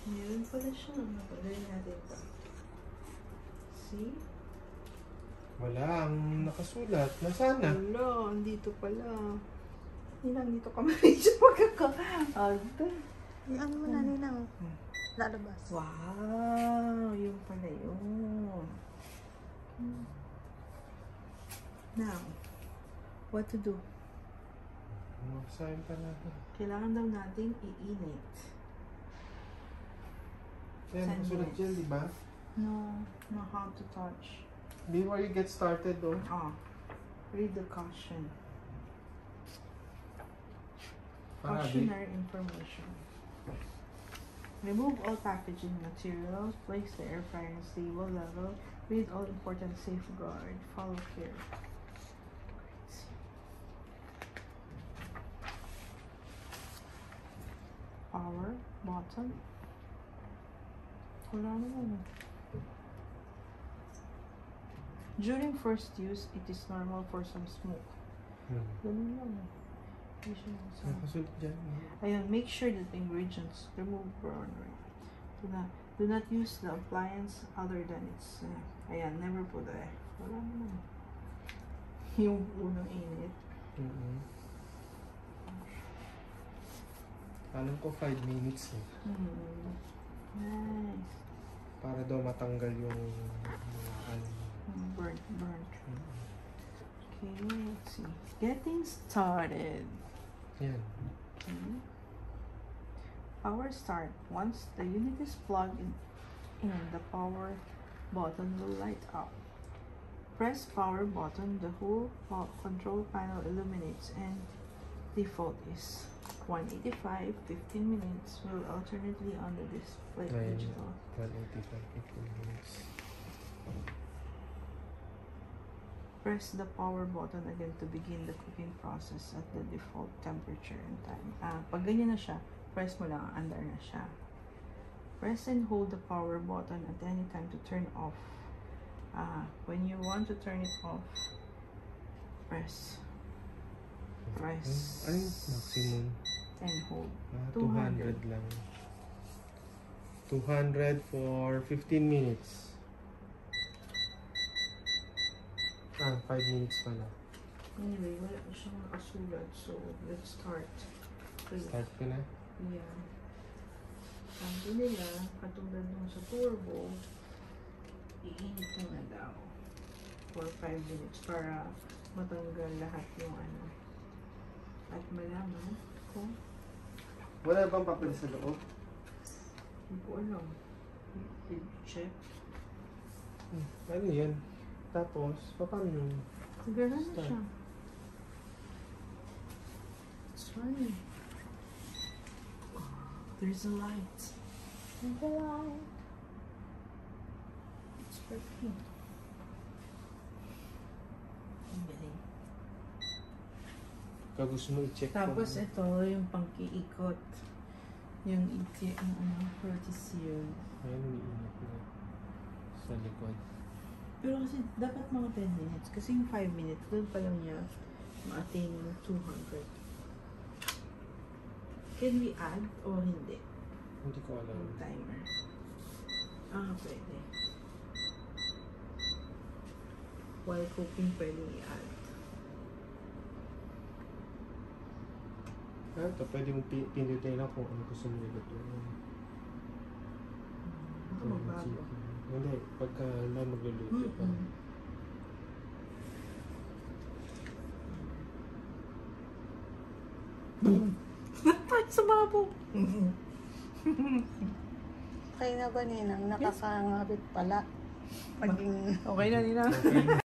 Meron pala siya. Napalagay natin ito. See? Wala, ang nakasulat. Nasaan na? Wala, andito pala. Ninang, dito ka medyo magkaka-alta. Ano mo na, Ninang? Lalabas. Wow, yun pala yun. Now, what to do? Masahin pa natin. Kailangan daw nating i-init. Kaya nakasulat dyan, di ba? No, not how to touch. Before you get started, though. Ah, read the caution. Parabi. Cautionary information. Remove all packaging materials. Place the air fryer in stable level. Read all important safeguard. Follow care. Power button. Wala naman. During first use, it is normal for some smoke. Ganun lang. Nakasulat dyan. Ayan, make sure that the ingredients remove burner. Do not use the appliance other than its. Ayan, never put it. Wala naman. Yung unang init. Alam ko 5 minutes eh. Nice. Para daw matanggal yung Burnt. Okay, let's see. Getting started. Yan. Okay. Power start. Once the unit is plugged in, the power button will light up. Press power button, the whole control panel illuminates, and default is 185, 15 minutes will alternately on the display digital. 185, 15 minutes. Press the power button again to begin the cooking process at the default temperature and time. Pag ganyan na siya, press mo lang, under na siya. Press and hold the power button at any time to turn off. When you want to turn it off, press Ay, maximum. and hold. 200 lang. 200 for 15 minutes. 5 minutes pala. Anyway, wala pa siyang nakasulat. So, let's start. Start ko na? Yeah. Sabi nila, katulad nung sa turbo, iinit mo na daw for 5 minutes para matanggal lahat yung ano. At malaman kung Wala bang papel sa loob? hindi ko alam. Check. Ano yan? Tapos, paano yung Sigara na start? siya. It's funny. There's a light. There's a light. It's working. Ang galing. Kung gusto mo i-check Tapos ito yung pangkiikot. Yung rotisserie. Ayun, umiinit na sa likod. Pero kasi dapat mga 10 minutes. Kasi yung 5 minutes, doon pa lang niya ma-attain yung 200. Can we add o hindi? Hindi ko alam. Yung timer. Pwede. While cooking, pwede i-add. Ito, pwede mong pindutin lang kung ano gusto mo nilito. Ito magbago. Hindi, pagka na magluluto pa. Sa babo. Okay na ba, Ninang? Nakakangabit pala. Maging... Okay na, Nina.